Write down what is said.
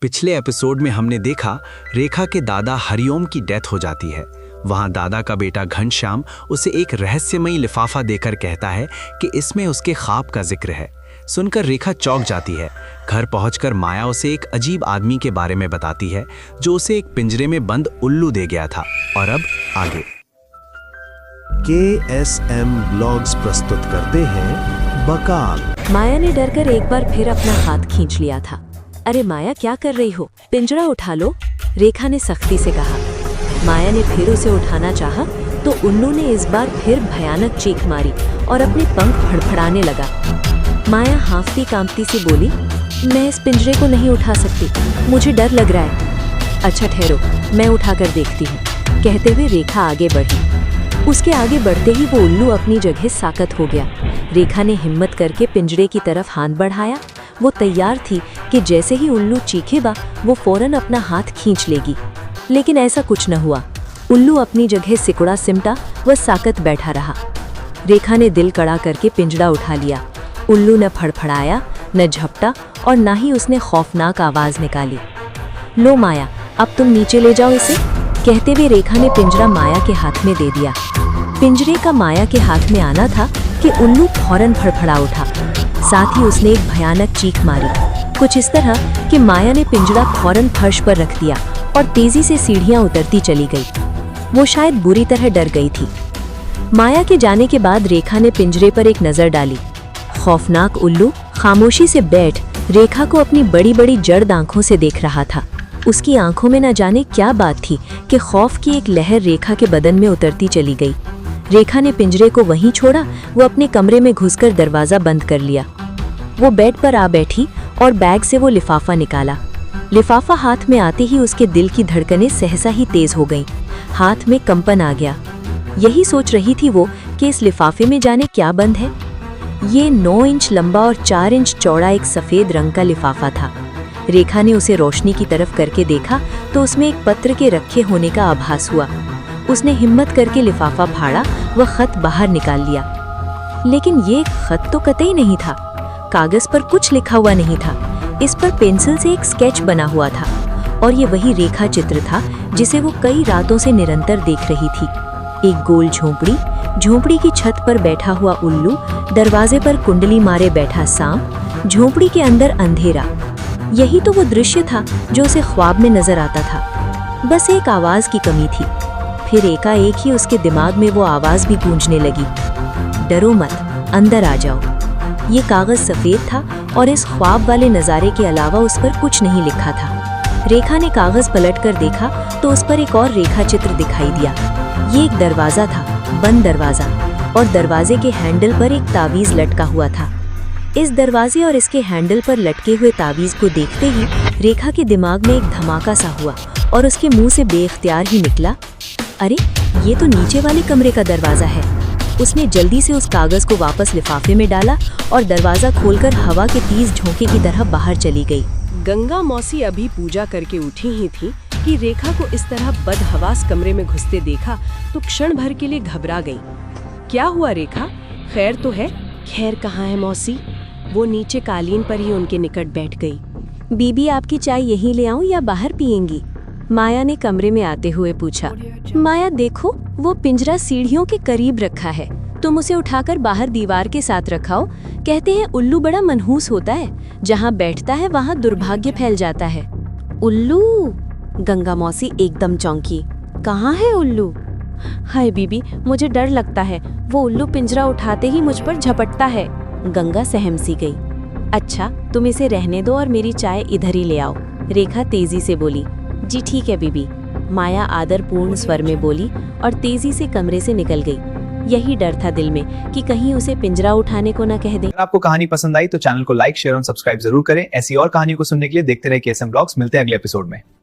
पिछले एपिसोड में हमने देखा रेखा के दादा हरिओम की डेथ हो जाती है। वहां दादा का बेटा घनश्याम उसे एक रहस्यमयी लिफाफा देकर कहता है कि इसमें उसके ख्वाब का जिक्र है। सुनकर रेखा चौंक जाती है। घर पहुंचकर माया उसे एक अजीब आदमी के बारे में बताती है जो उसे एक पिंजरे में बंद उल्लू दे गया था। और अब आगे KSM ब्लॉग्स प्रस्तुत करते हैं बकाल। माया ने डरकर एक बार फिर अपना हाथ खींच लिया था। अरे माया, क्या कर रही हो? पिंजरा उठा लो, रेखा ने सख्ती से कहा। माया ने फिर उसे उठाना चाहा तो उल्लू ने इस बार फिर भयानक चीख मारी और अपने पंख फड़फड़ाने लगा। माया हांफती कांपती सी बोली, मैं इस पिंजरे को नहीं उठा सकती, मुझे डर लग रहा है। अच्छा ठहरो, मैं उठाकर देखती हूँ, कहते हुए रेखा आगे बढ़ी। उसके आगे बढ़ते ही वो उल्लू अपनी जगह साकत हो गया। रेखा ने हिम्मत करके पिंजरे की तरफ हाथ बढ़ाया। वो तैयार थी कि जैसे ही उल्लू चीखेगा वो फौरन अपना हाथ खींच लेगी, लेकिन ऐसा कुछ न हुआ। उल्लू अपनी जगह सिकुड़ा सिमटा व साकत बैठा रहा। रेखा ने दिल कड़ा करके पिंजरा उठा लिया। उल्लू न फड़फड़ाया, न झपटा और न ही उसने खौफनाक आवाज निकाली। लो माया, अब तुम नीचे ले जाओ इसे, कहते हुए रेखा ने पिंजरा माया के हाथ में दे दिया। पिंजरे का माया के हाथ में आना था कि उल्लू फौरन फड़फड़ा उठा। साथ ही उसने एक भयानक चीख मारी, कुछ इस तरह कि माया ने पिंजरा फौरन फर्श पर रख दिया और तेजी से सीढ़ियां उतरती चली गई। वो शायद बुरी तरह डर गई थी। माया के जाने के बाद रेखा ने पिंजरे पर एक नजर डाली। खौफनाक उल्लू खामोशी से बैठ रेखा को अपनी बड़ी बड़ी जड़ आंखों से देख रहा था। उसकी आंखों में न जाने क्या बात थी कि खौफ की एक लहर रेखा के बदन में उतरती चली गई। रेखा ने पिंजरे को वहीं छोड़ा, वो अपने कमरे में घुसकर दरवाजा बंद कर लिया। वो बेड पर आ बैठी और बैग से वो लिफाफा निकाला। लिफाफा हाथ में आते ही उसके दिल की धड़कनें सहसा ही तेज हो गईं। हाथ में कंपन आ गया। यही सोच रही थी वो कि इस लिफाफे में जाने क्या बंद है। ये 9 इंच लंबा और 4 इंच चौड़ा एक सफेद रंग का लिफाफा था। रेखा ने उसे रोशनी की तरफ करके देखा तो उसमें एक पत्र के रखे होने का आभास हुआ। उसने हिम्मत करके लिफाफा फाड़ा व खत बाहर निकाल लिया। लेकिन ये खत तो कतई नहीं था। कागज पर कुछ लिखा हुआ नहीं था। इस पर पेंसिल से एक स्केच बना हुआ था और ये वही रेखा चित्र था जिसे वो कई रातों से निरंतर देख रही थी। एक गोल झोंपड़ी, झोंपड़ी की छत पर बैठा हुआ उल्लू, दरवाजे पर कुंडली मारे बैठा सांप, झोंपड़ी के अंदर अंधेरा। यही तो वो दृश्य था जो उसे ख्वाब में नजर आता था। बस एक आवाज की कमी थी। फिर एकाएक ही उसके दिमाग में वो आवाज भी गूंजने लगी, डरो मत, अंदर आ जाओ। ये कागज सफेद था और इस ख्वाब वाले नज़ारे के अलावा उस पर कुछ नहीं लिखा था। रेखा ने कागज पलटकर देखा तो उस पर एक और रेखा चित्र दिखाई दिया। ये एक दरवाजा था, बंद दरवाजा, और दरवाजे के हैंडल पर एक तावीज लटका हुआ था। इस दरवाजे और इसके हैंडल पर लटके हुए तावीज को देखते ही रेखा के दिमाग में एक धमाका सा हुआ और उसके मुंह से बेख्तियार ही निकला, अरे ये तो नीचे वाले कमरे का दरवाजा है। उसने जल्दी से उस कागज को वापस लिफाफे में डाला और दरवाजा खोलकर हवा के तेज झोंके की तरह बाहर चली गई। गंगा मौसी अभी पूजा करके उठी ही थी कि रेखा को इस तरह बदहवास कमरे में घुसते देखा तो क्षण भर के लिए घबरा गई। क्या हुआ रेखा, खैर तो है? खैर कहाँ है मौसी? वो नीचे कालीन पर ही उनके निकट बैठ गई। बीबी, आपकी चाय यहीं ले आऊं या बाहर पिएंगी? माया ने कमरे में आते हुए पूछा। माया देखो, वो पिंजरा सीढ़ियों के करीब रखा है, तुम उसे उठाकर बाहर दीवार के साथ रखाओ। कहते हैं उल्लू बड़ा मनहूस होता है, जहाँ बैठता है वहाँ दुर्भाग्य फैल जाता है। उल्लू? गंगा मौसी एकदम चौंकी। कहाँ है उल्लू? हाय बीबी, मुझे डर लगता है, वो उल्लू पिंजरा उठाते ही मुझ पर झपटता है। गंगा सहम सी गई। अच्छा, तुम इसे रहने दो और मेरी चाय इधर ही ले आओ, रेखा तेजी से बोली। जी ठीक है बीबी, माया आदरपूर्ण स्वर में बोली और तेजी से कमरे से निकल गई। यही डर था दिल में कि कहीं उसे पिंजरा उठाने को न कह दे। अगर आपको कहानी पसंद आई तो चैनल को लाइक, शेयर और सब्सक्राइब जरूर करें। ऐसी और कहानियों को सुनने के लिए देखते रहिए KSM ब्लॉग्स। मिलते हैं अगले एपिसोड में।